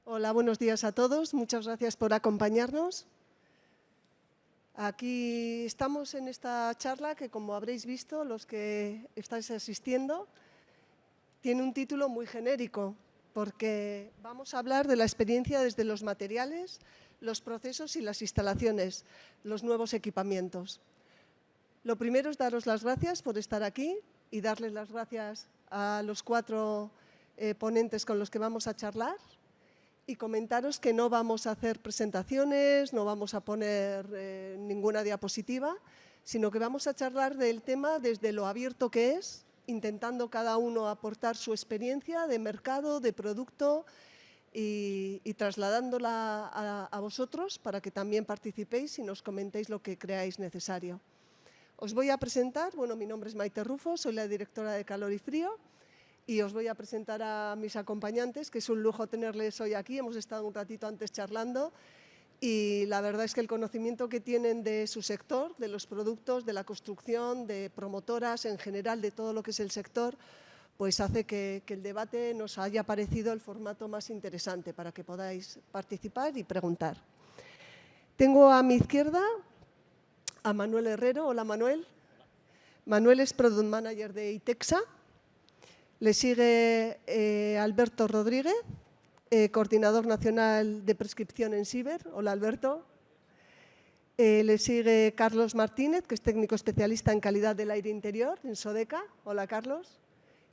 Hola, buenos días a todos. Muchas gracias por acompañarnos. Aquí estamos en esta charla que, como habréis visto, los que estáis asistiendo, tiene un título muy genérico, porque vamos a hablar de la experiencia desde los materiales, los procesos y las instalaciones, los nuevos equipamientos. Lo primero es daros las gracias por estar aquí y darles las gracias a los cuatro ponentes con los que vamos a charlar. Y comentaros que no vamos a hacer presentaciones, no vamos a poner ninguna diapositiva, sino que vamos a charlar del tema desde lo abierto que es, intentando cada uno aportar su experiencia de mercado, de producto y trasladándola a vosotros para que también participéis y nos comentéis lo que creáis necesario. Os voy a presentar, mi nombre es Maite Rufo, soy la directora de Calor y Frío. Y os voy a presentar a mis acompañantes, que es un lujo tenerles hoy aquí. Hemos estado un ratito antes charlando y la verdad es que el conocimiento que tienen de su sector, de los productos, de la construcción, de promotoras en general, de todo lo que es el sector, pues hace que el debate nos haya parecido el formato más interesante para que podáis participar y preguntar. Tengo a mi izquierda a Manuel Herrero. Hola, Manuel. Manuel es Product Manager de ITEXA. Le sigue Alberto Rodríguez, coordinador nacional de prescripción en Siber. Hola, Alberto. Le sigue Carlos Martínez, que es técnico especialista en calidad del aire interior en Sodeca. Hola, Carlos.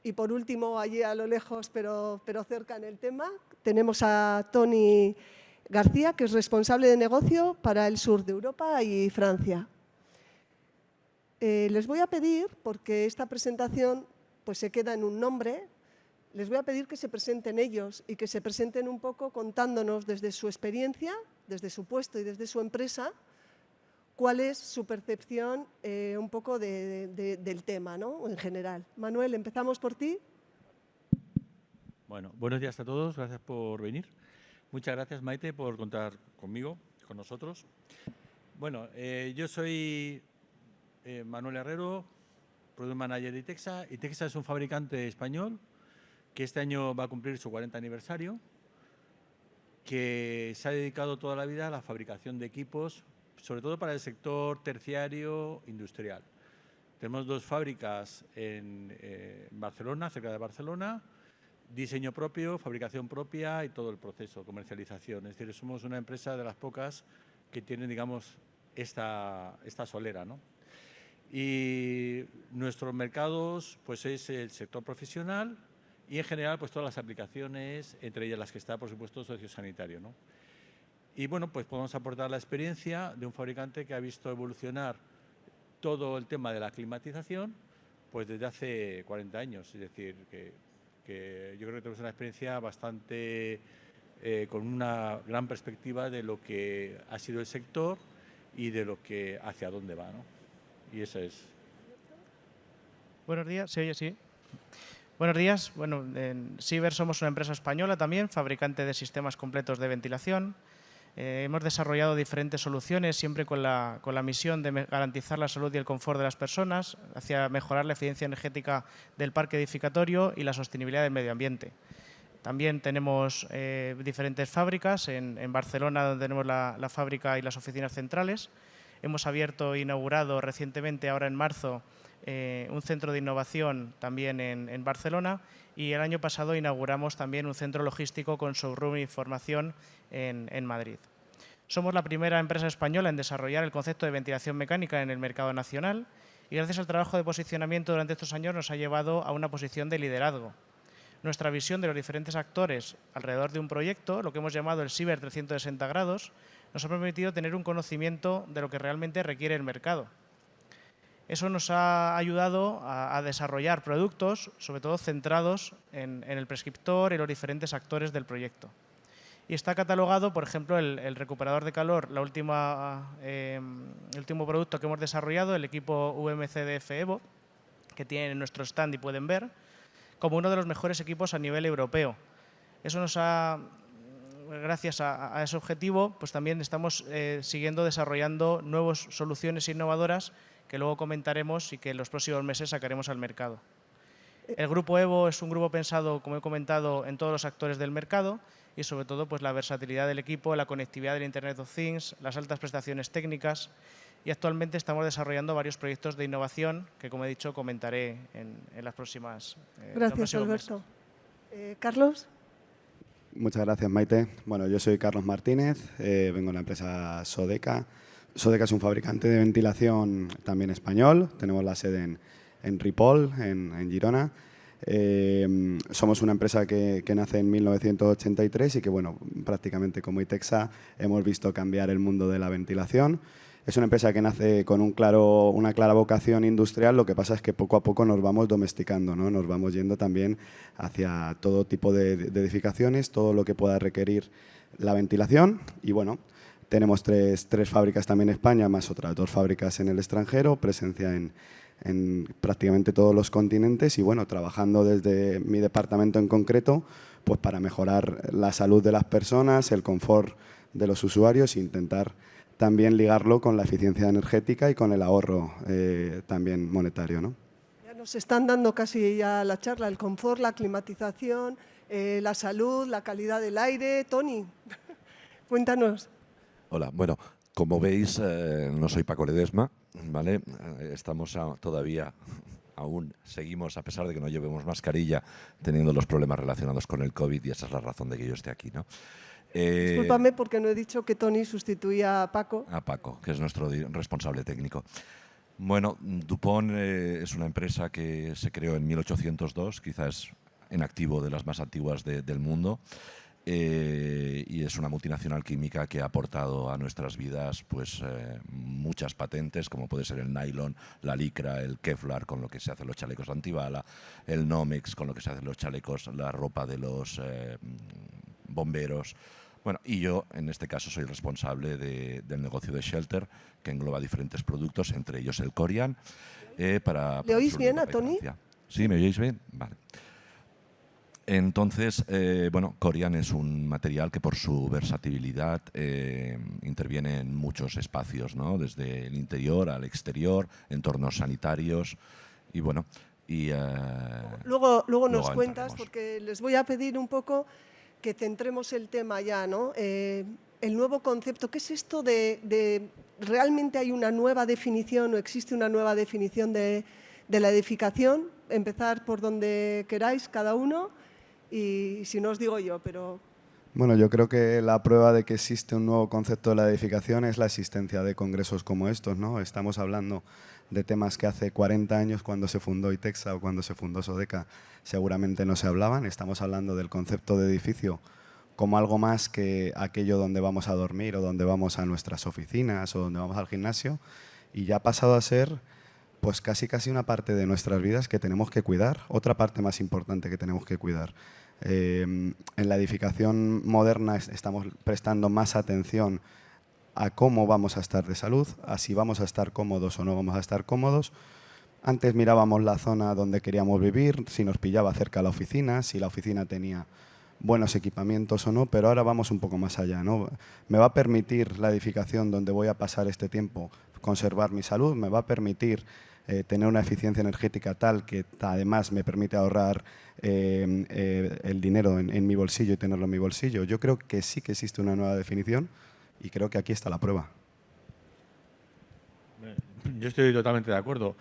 Y por último, allí a lo lejos, pero cerca en el tema, tenemos a Tony García, que es responsable de negocio para el sur de Europa y Francia. Les voy a pedir, porque esta presentación pues se queda en un nombre, les voy a pedir que se presenten ellos y que se presenten un poco contándonos desde su experiencia, desde su puesto y desde su empresa, cuál es su percepción un poco del tema, ¿no? En general. Manuel, empezamos por ti. Bueno, buenos días a todos, gracias por venir. Muchas gracias, Maite, por contar conmigo, con nosotros. Bueno, yo soy Manuel Herrero, Product Manager de ITEXA. ITEXA es un fabricante español que este año va a cumplir su 40 aniversario, que se ha dedicado toda la vida a la fabricación de equipos, sobre todo para el sector terciario industrial. Tenemos dos fábricas en Barcelona, cerca de Barcelona, diseño propio, fabricación propia y todo el proceso, comercialización. Es decir, somos una empresa de las pocas que tienen, digamos, esta solera, ¿no? Y nuestros mercados pues es el sector profesional y en general pues todas las aplicaciones, entre ellas las que está por supuesto sociosanitario, ¿no? Y bueno, pues podemos aportar la experiencia de un fabricante que ha visto evolucionar todo el tema de la climatización pues desde hace 40 años, es decir, que yo creo que tenemos una experiencia bastante con una gran perspectiva de lo que ha sido el sector y de lo que hacia dónde va, ¿no? Y eso es. Buenos días, ¿se oye? Sí. Buenos días. Bueno, en Siber somos una empresa española también, fabricante de sistemas completos de ventilación. Hemos desarrollado diferentes soluciones, siempre con la misión de garantizar la salud y el confort de las personas, hacia mejorar la eficiencia energética del parque edificatorio y la sostenibilidad del medio ambiente. También tenemos diferentes fábricas, en Barcelona, donde tenemos la fábrica y las oficinas centrales. Hemos abierto e inaugurado recientemente, ahora en marzo, un centro de innovación también en Barcelona, y el año pasado inauguramos también un centro logístico con showroom y formación en Madrid. Somos la primera empresa española en desarrollar el concepto de ventilación mecánica en el mercado nacional y gracias al trabajo de posicionamiento durante estos años nos ha llevado a una posición de liderazgo. Nuestra visión de los diferentes actores alrededor de un proyecto, lo que hemos llamado el Siber 360 grados, nos ha permitido tener un conocimiento de lo que realmente requiere el mercado. Eso nos ha ayudado a desarrollar productos, sobre todo centrados en el prescriptor y los diferentes actores del proyecto. Y está catalogado, por ejemplo, el recuperador de calor, el último producto que hemos desarrollado, el equipo VMCDF Evo, que tienen en nuestro stand y pueden ver, como uno de los mejores equipos a nivel europeo. Eso nos ha, gracias a ese objetivo, pues también estamos siguiendo desarrollando nuevas soluciones innovadoras que luego comentaremos y que en los próximos meses sacaremos al mercado. El grupo Evo es un grupo pensado, como he comentado, en todos los actores del mercado y sobre todo pues, la versatilidad del equipo, la conectividad del Internet of Things, las altas prestaciones técnicas y actualmente estamos desarrollando varios proyectos de innovación que, como he dicho, comentaré en las próximas Gracias, Alberto. Carlos. Muchas gracias, Maite. Bueno, yo soy Carlos Martínez, vengo de la empresa Sodeca. Sodeca es un fabricante de ventilación también español. Tenemos la sede en Ripoll, en Girona. Somos una empresa que nace en 1983 y que, bueno, prácticamente como ITEXA hemos visto cambiar el mundo de la ventilación. Es una empresa que nace con una clara vocación industrial, lo que pasa es que poco a poco nos vamos domesticando, ¿no? Nos vamos yendo también hacia todo tipo de edificaciones, todo lo que pueda requerir la ventilación y, bueno, tenemos tres fábricas también en España, más otras 2 fábricas en el extranjero, presencia en prácticamente todos los continentes y, bueno, trabajando desde mi departamento en concreto pues para mejorar la salud de las personas, el confort de los usuarios e intentar también ligarlo con la eficiencia energética y con el ahorro también monetario, ¿no? Ya nos están dando casi ya la charla, el confort, la climatización, la salud, la calidad del aire. Toni, cuéntanos. Hola, bueno, como veis, no soy Paco Ledesma, ¿vale? Estamos todavía, aún seguimos, a pesar de que no llevemos mascarilla, teniendo los problemas relacionados con el COVID y esa es la razón de que yo esté aquí, ¿no? Discúlpame porque no he dicho que Toni sustituía a Paco. A Paco, que es nuestro responsable técnico. Bueno, DuPont es una empresa que se creó en 1802, quizás en activo de las más antiguas del mundo. Y es una multinacional química que ha aportado a nuestras vidas pues, muchas patentes, como puede ser el nylon, la licra, el Kevlar, con lo que se hacen los chalecos antibala, el Nomex, con lo que se hacen los chalecos, la ropa de los bomberos. Bueno, y yo, en este caso, soy responsable del negocio de Shelter, que engloba diferentes productos, entre ellos el Corian. ¿Le oís bien a Toni? ¿Sí? ¿Me oís bien? Vale. Entonces, bueno, Corian es un material que por su versatilidad interviene en muchos espacios, ¿no? Desde el interior al exterior, entornos sanitarios y bueno. Luego nos cuentas, porque les voy a pedir un poco que centremos el tema ya, ¿no? El nuevo concepto, ¿qué es esto de realmente hay una nueva definición o existe una nueva definición de la edificación? Empezar por donde queráis cada uno. Y si no os digo yo, pero... Bueno, yo creo que la prueba de que existe un nuevo concepto de la edificación es la existencia de congresos como estos, ¿no? Estamos hablando de temas que hace 40 años, cuando se fundó ITEXA o cuando se fundó Sodeca, seguramente no se hablaban. Estamos hablando del concepto de edificio como algo más que aquello donde vamos a dormir o donde vamos a nuestras oficinas o donde vamos al gimnasio, y ya ha pasado a ser pues casi una parte de nuestras vidas que tenemos que cuidar, otra parte más importante que tenemos que cuidar. En la edificación moderna estamos prestando más atención a cómo vamos a estar de salud, a si vamos a estar cómodos o no vamos a estar cómodos. Antes mirábamos la zona donde queríamos vivir, si nos pillaba cerca la oficina, si la oficina tenía buenos equipamientos o no, pero ahora vamos un poco más allá, ¿no? ¿Me va a permitir la edificación donde voy a pasar este tiempo conservar mi salud? ¿Me va a permitir tener una eficiencia energética tal que además me permite ahorrar el dinero en mi bolsillo y tenerlo en mi bolsillo? Yo creo que sí que existe una nueva definición y creo que aquí está la prueba. Yo estoy totalmente de acuerdo.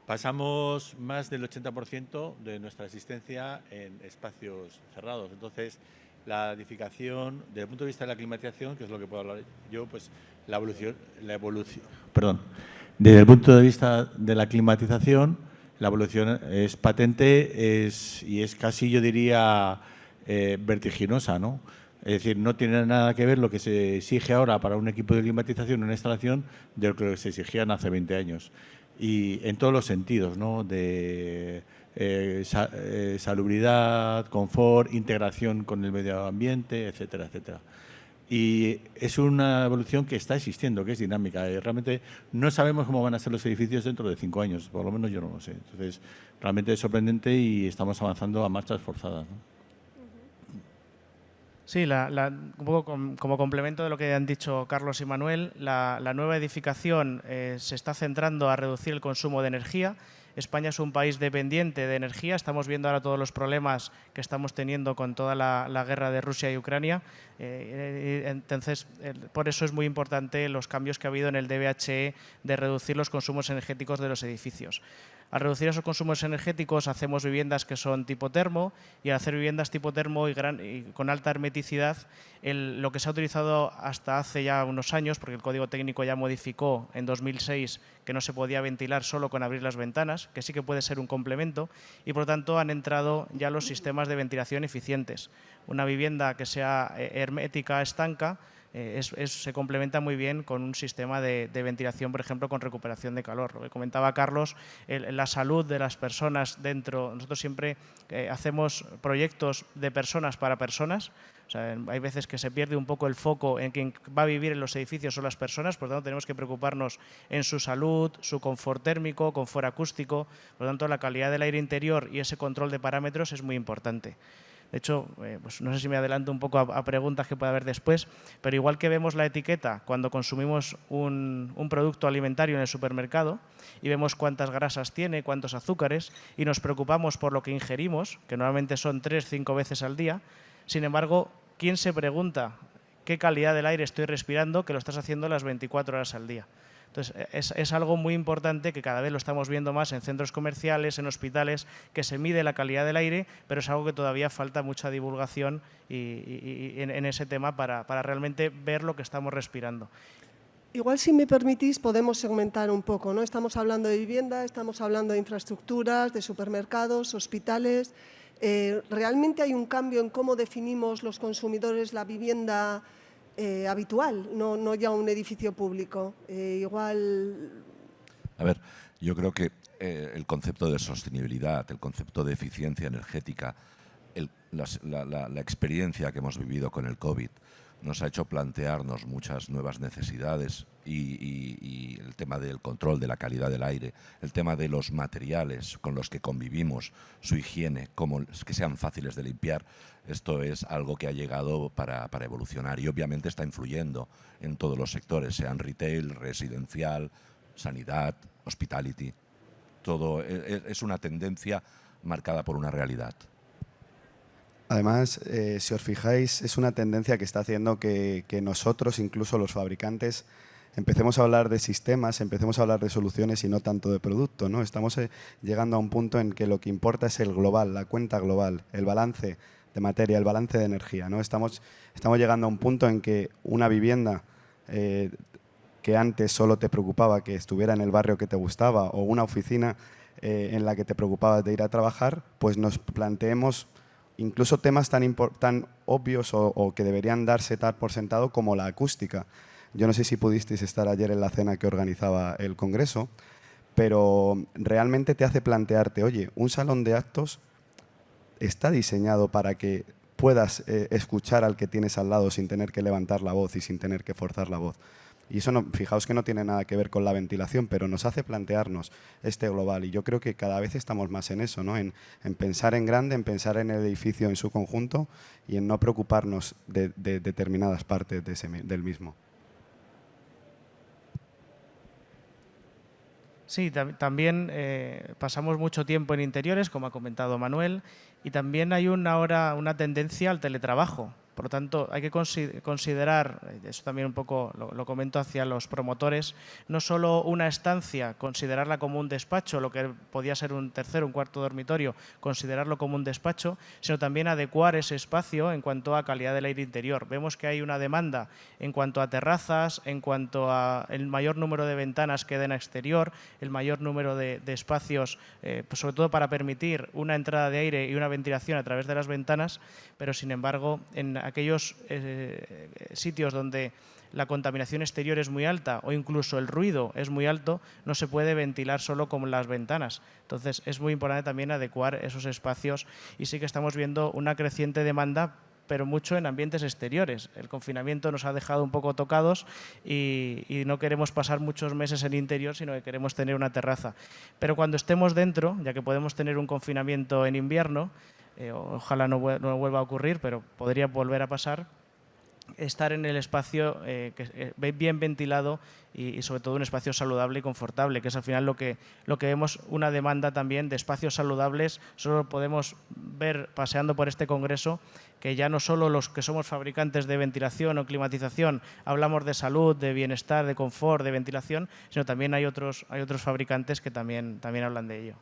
Pasamos más del 80% de nuestra existencia en espacios cerrados. Entonces, la edificación, desde el punto de vista de la climatización, que es lo que puedo hablar yo, pues la evolución, perdón. Desde el punto de vista de la climatización, la evolución es patente y es casi, yo diría, vertiginosa, ¿no? Es decir, no tiene nada que ver lo que se exige ahora para un equipo de climatización, una instalación, de lo que se exigían hace 20 años. Y en todos los sentidos, ¿no? De salubridad, confort, integración con el medio ambiente, etcétera, etcétera. Y es una evolución que está existiendo, que es dinámica. Y realmente no sabemos cómo van a ser los edificios dentro de 5 años, por lo menos yo no lo sé. Entonces, realmente es sorprendente y estamos avanzando a marchas forzadas, ¿no? Sí, un poco como complemento de lo que han dicho Carlos y Manuel, la nueva edificación se está centrando a reducir el consumo de energía. España es un país dependiente de energía. Estamos viendo ahora todos los problemas que estamos teniendo con toda la guerra de Rusia y Ucrania. Entonces, por eso es muy importante los cambios que ha habido en el DBHE de reducir los consumos energéticos de los edificios. Al reducir esos consumos energéticos hacemos viviendas que son tipo termo, y al hacer viviendas tipo termo y con alta hermeticidad, lo que se ha utilizado hasta hace ya unos años, porque el Código Técnico ya modificó en 2006 que no se podía ventilar solo con abrir las ventanas, que sí que puede ser un complemento, y por lo tanto han entrado ya los sistemas de ventilación eficientes. Una vivienda que sea hermética, estanca, se complementa muy bien con un sistema de ventilación, por ejemplo, con recuperación de calor. Lo que comentaba Carlos, la salud de las personas dentro. Nosotros siempre hacemos proyectos de personas para personas. O sea, hay veces que se pierde un poco el foco en quien va a vivir en los edificios son las personas, por lo tanto tenemos que preocuparnos en su salud, su confort térmico, confort acústico. Por lo tanto, la calidad del aire interior y ese control de parámetros es muy importante. De hecho, pues no sé si me adelanto un poco a preguntas que pueda haber después, pero igual que vemos la etiqueta cuando consumimos un producto alimentario en el supermercado y vemos cuántas grasas tiene, cuántos azúcares, y nos preocupamos por lo que ingerimos, que normalmente son 3-5 veces al día. Sin embargo, ¿quién se pregunta qué calidad del aire estoy respirando que lo estás haciendo las 24 horas al día? Entonces, es algo muy importante que cada vez lo estamos viendo más en centros comerciales, en hospitales, que se mide la calidad del aire, pero es algo que todavía falta mucha divulgación en ese tema para realmente ver lo que estamos respirando. Igual, si me permitís, podemos segmentar un poco, ¿no? Estamos hablando de vivienda, estamos hablando de infraestructuras, de supermercados, hospitales. ¿Realmente hay un cambio en cómo definimos los consumidores la vivienda habitual, no ya un edificio público? Igual... A ver, yo creo que el concepto de sostenibilidad, el concepto de eficiencia energética, la experiencia que hemos vivido con el COVID nos ha hecho plantearnos muchas nuevas necesidades y el tema del control de la calidad del aire, el tema de los materiales con los que convivimos, su higiene, que sean fáciles de limpiar. Esto es algo que ha llegado para evolucionar y obviamente está influyendo en todos los sectores, sean retail, residencial, sanidad, hospitality. Todo es una tendencia marcada por una realidad. Además, si os fijáis, es una tendencia que está haciendo que nosotros, incluso los fabricantes, empecemos a hablar de sistemas, empecemos a hablar de soluciones y no tanto de producto, ¿no? Estamos llegando a un punto en que lo que importa es el global, la cuenta global, el balance de materia, el balance de energía, ¿no? Estamos llegando a un punto en que una vivienda que antes solo te preocupaba que estuviera en el barrio que te gustaba, o una oficina en la que te preocupabas de ir a trabajar, pues nos planteemos incluso temas tan obvios o que deberían darse tal por sentado como la acústica. Yo no sé si pudisteis estar ayer en la cena que organizaba el Congreso, pero realmente te hace plantearte, oye, un salón de actos está diseñado para que puedas escuchar al que tienes al lado sin tener que levantar la voz y sin tener que forzar la voz. Y eso, fijaos que no tiene nada que ver con la ventilación, pero nos hace plantearnos este global. Y yo creo que cada vez estamos más en eso, ¿no? En pensar en grande, en pensar en el edificio en su conjunto y en no preocuparnos de determinadas partes del mismo. Sí, también pasamos mucho tiempo en interiores, como ha comentado Manuel, y también hay ahora una tendencia al teletrabajo. Por lo tanto, hay que considerar, eso también un poco lo comento hacia los promotores, no solo una estancia, considerarla como un despacho, lo que podía ser un tercero, un cuarto dormitorio, considerarlo como un despacho, sino también adecuar ese espacio en cuanto a calidad del aire interior. Vemos que hay una demanda en cuanto a terrazas, en cuanto a el mayor número de ventanas que den a exterior, el mayor número de espacios, pues sobre todo para permitir una entrada de aire y una ventilación a través de las ventanas, pero sin embargo, en aquellos sitios donde la contaminación exterior es muy alta o incluso el ruido es muy alto, no se puede ventilar solo con las ventanas. Entonces, es muy importante también adecuar esos espacios y sí que estamos viendo una creciente demanda, pero mucho en ambientes exteriores. El confinamiento nos ha dejado un poco tocados y no queremos pasar muchos meses en interior, sino que queremos tener una terraza. Pero cuando estemos dentro, ya que podemos tener un confinamiento en invierno, ojalá no vuelva a ocurrir, pero podría volver a pasar, estar en el espacio bien ventilado y sobre todo un espacio saludable y confortable, que es al final lo que vemos, una demanda también de espacios saludables. Solo podemos ver paseando por este congreso que ya no solo los que somos fabricantes de ventilación o climatización hablamos de salud, de bienestar, de confort, de ventilación, sino también hay otros fabricantes que también hablan de ello.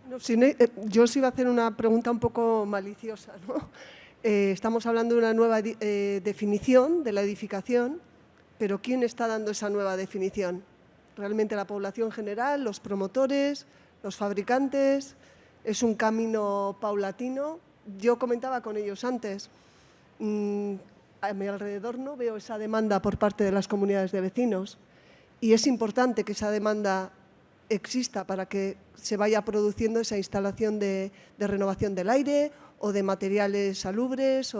No, yo os iba a hacer una pregunta un poco maliciosa, ¿no? Estamos hablando de una nueva definición de la edificación, pero ¿quién está dando esa nueva definición? ¿Realmente la población general, los promotores, los fabricantes? ¿Es un camino paulatino? Yo comentaba con ellos antes, a mi alrededor no veo esa demanda por parte de las comunidades de vecinos y es importante que esa demanda exista para que se vaya produciendo esa instalación de renovación del aire o de materiales salubres.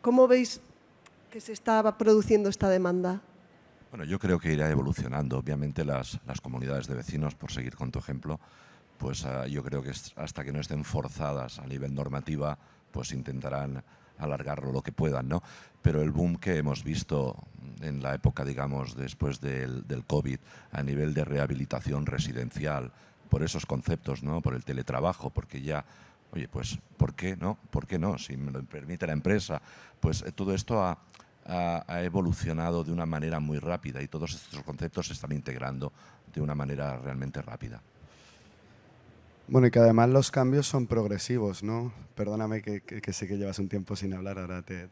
¿Cómo veis que se está produciendo esta demanda? Bueno, yo creo que irá evolucionando. Obviamente las comunidades de vecinos, por seguir con tu ejemplo, pues yo creo que hasta que no estén forzadas a nivel normativa, pues intentarán alargarlo lo que puedan, ¿no? Pero el boom que hemos visto en la época, digamos, después del COVID, a nivel de rehabilitación residencial, por esos conceptos, ¿no? Por el teletrabajo, porque ya, oye, pues, ¿por qué no? ¿Por qué no? Si me lo permite la empresa, pues todo esto ha evolucionado de una manera muy rápida y todos estos conceptos se están integrando de una manera realmente rápida. Bueno, y que además los cambios son progresivos, ¿no? Perdóname que sé que llevas un tiempo sin hablar, ahora te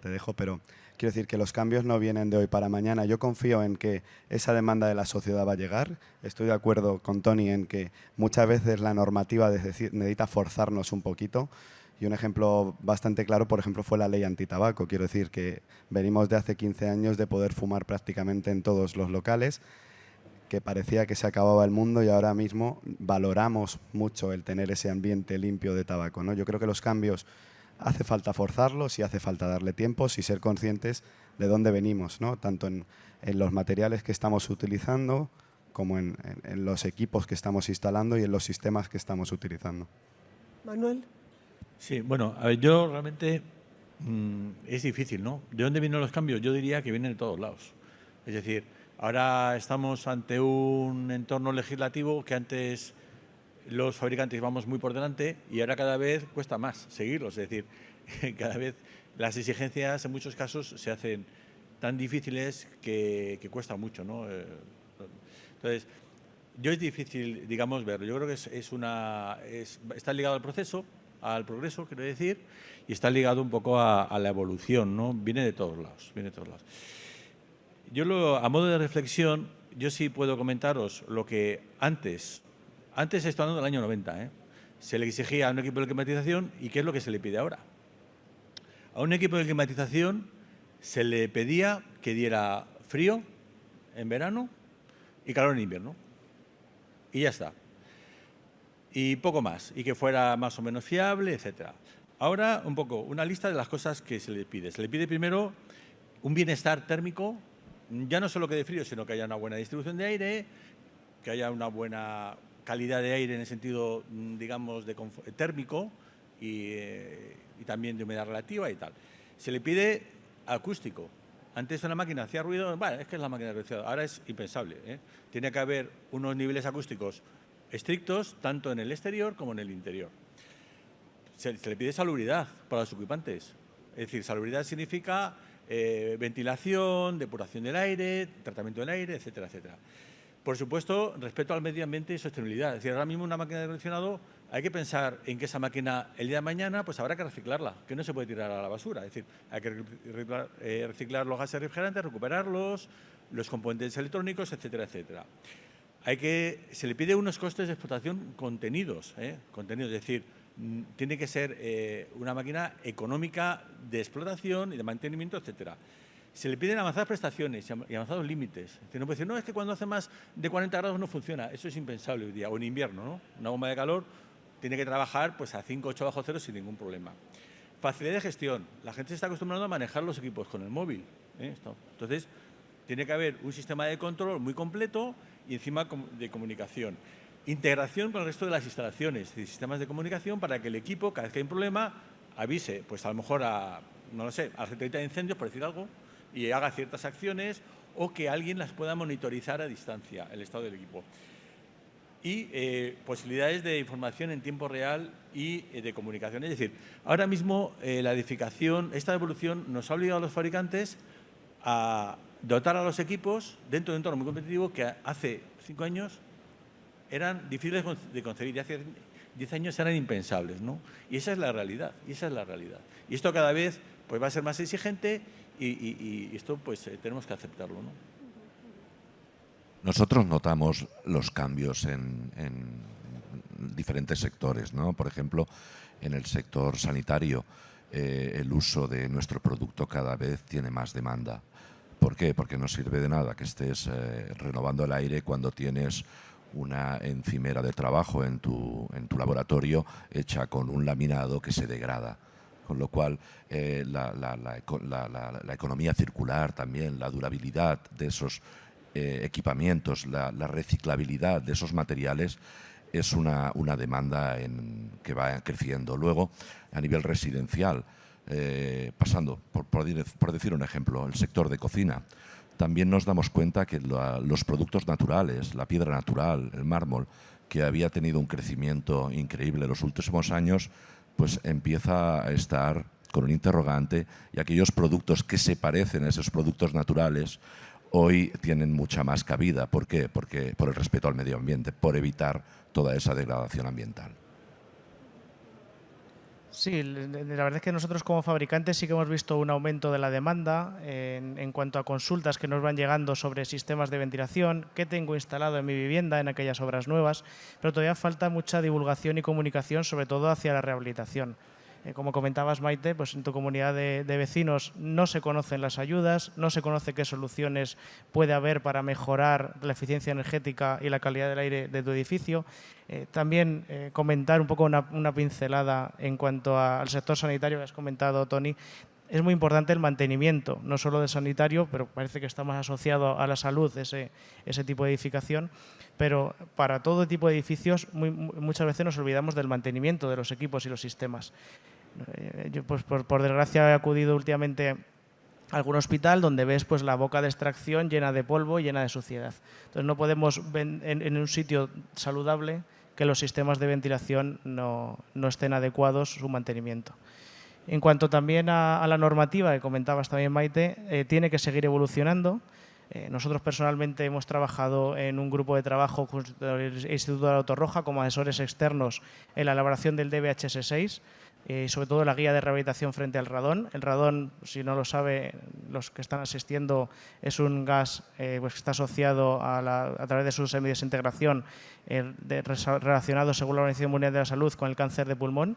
dejo, pero quiero decir que los cambios no vienen de hoy para mañana. Yo confío en que esa demanda de la sociedad va a llegar. Estoy de acuerdo con Tony en que muchas veces la normativa necesita forzarnos un poquito. Y un ejemplo bastante claro, por ejemplo, fue la ley antitabaco. Quiero decir que venimos de hace 15 años de poder fumar prácticamente en todos los locales, que parecía que se acababa el mundo y ahora mismo valoramos mucho el tener ese ambiente limpio de tabaco, ¿no? Yo creo que los cambios hace falta forzarlos y hace falta darle tiempos y ser conscientes de dónde venimos, ¿no? Tanto en los materiales que estamos utilizando como en los equipos que estamos instalando y en los sistemas que estamos utilizando. Manuel. Sí, bueno, a ver, yo realmente es difícil, ¿no? ¿De dónde vienen los cambios? Yo diría que vienen de todos lados. Es decir, ahora estamos ante un entorno legislativo que antes los fabricantes íbamos muy por delante y ahora cada vez cuesta más seguirlos. Es decir, cada vez las exigencias en muchos casos se hacen tan difíciles que cuesta mucho, ¿no? Entonces, yo es difícil, digamos, verlo. Yo creo que está ligado al proceso, al progreso, quiero decir, y está ligado un poco a la evolución, ¿no? Viene de todos lados, viene de todos lados. Yo, a modo de reflexión, yo sí puedo comentaros lo que antes estoy hablando del año 90, se le exigía a un equipo de climatización y qué es lo que se le pide ahora. A un equipo de climatización se le pedía que diera frío en verano y calor en invierno. Y ya está. Y poco más. Y que fuera más o menos fiable, etc. Ahora, un poco, una lista de las cosas que se le pide. Se le pide primero un bienestar térmico, ya no solo que de frío, sino que haya una buena distribución de aire, que haya una buena calidad de aire en el sentido, digamos, de térmico y también de humedad relativa y tal. Se le pide acústico. Antes una máquina hacía ruido, bueno, es que es la máquina de velocidad, ahora es impensable, Tiene que haber unos niveles acústicos estrictos, tanto en el exterior como en el interior. Se le pide salubridad para los ocupantes. Es decir, salubridad significa ventilación, depuración del aire, tratamiento del aire, etcétera, etcétera. Por supuesto, respeto al medio ambiente y sostenibilidad. Es decir, ahora mismo una máquina de acondicionado hay que pensar en que esa máquina el día de mañana pues habrá que reciclarla, que no se puede tirar a la basura. Es decir, hay que reciclar los gases refrigerantes, recuperarlos, los componentes electrónicos, etcétera, etcétera. Se le pide unos costes de explotación contenidos, es decir, tiene que ser una máquina económica de explotación y de mantenimiento, etcétera. Se le piden avanzadas prestaciones y avanzados límites. Es decir, no puede decir, no, es que cuando hace más de 40 grados no funciona. Eso es impensable hoy día, o en invierno, ¿no? Una bomba de calor tiene que trabajar pues, a 5 o 8 bajo cero sin ningún problema. Facilidad de gestión. La gente se está acostumbrando a manejar los equipos con el móvil. Entonces, tiene que haber un sistema de control muy completo y encima de comunicación. integración con el resto de las instalaciones y sistemas de comunicación para que el equipo, cada vez que hay un problema, avise, pues a lo mejor a, no lo sé, a la Secretaría de Incendios, por decir algo, y haga ciertas acciones, o que alguien las pueda monitorizar a distancia, el estado del equipo. Y posibilidades de información en tiempo real y de comunicación. Es decir, ahora mismo la edificación, esta evolución nos ha obligado a los fabricantes a dotar a los equipos dentro de un entorno muy competitivo que hace 5 años eran difíciles de concebir y hace 10 años eran impensables, ¿no? Y esa es la realidad, y esto cada vez pues, va a ser más exigente y esto pues tenemos que aceptarlo, ¿no? Nosotros notamos los cambios en diferentes sectores, ¿no? Por ejemplo, en el sector sanitario, el uso de nuestro producto cada vez tiene más demanda. ¿Por qué? Porque no sirve de nada que estés renovando el aire cuando tienes una encimera de trabajo en tu laboratorio hecha con un laminado que se degrada. Con lo cual, la economía circular también, la durabilidad de esos equipamientos, la reciclabilidad de esos materiales es una demanda que va creciendo. Luego, a nivel residencial, pasando, por decir un ejemplo, el sector de cocina, también nos damos cuenta que los productos naturales, la piedra natural, el mármol, que había tenido un crecimiento increíble en los últimos años, pues empieza a estar con un interrogante, y aquellos productos que se parecen a esos productos naturales hoy tienen mucha más cabida. ¿Por qué? Porque por el respeto al medio ambiente, por evitar toda esa degradación ambiental. Sí, la verdad es que nosotros como fabricantes sí que hemos visto un aumento de la demanda en cuanto a consultas que nos van llegando sobre sistemas de ventilación, qué tengo instalado en mi vivienda en aquellas obras nuevas, pero todavía falta mucha divulgación y comunicación, sobre todo hacia la rehabilitación. Como comentabas, Maite, pues en tu comunidad de vecinos no se conocen las ayudas, no se conoce qué soluciones puede haber para mejorar la eficiencia energética y la calidad del aire de tu edificio. También comentar un poco una pincelada en cuanto al sector sanitario que has comentado, Tony. Es muy importante el mantenimiento, no solo del sanitario, pero parece que está más asociado a la salud ese tipo de edificación. Pero para todo tipo de edificios muchas veces nos olvidamos del mantenimiento de los equipos y los sistemas. Yo, pues, por desgracia, he acudido últimamente a algún hospital donde ves pues, la boca de extracción llena de polvo y llena de suciedad. Entonces no podemos en un sitio saludable que los sistemas de ventilación no estén adecuados su mantenimiento. En cuanto también a la normativa que comentabas también, Maite, tiene que seguir evolucionando. Nosotros personalmente hemos trabajado en un grupo de trabajo junto al Instituto de la Cruz Roja como asesores externos en la elaboración del DBHS6 y sobre todo la guía de rehabilitación frente al radón. El radón, si no lo saben los que están asistiendo, es un gas pues que está asociado a través de su semidesintegración relacionado, según la Organización Mundial de la Salud, con el cáncer de pulmón.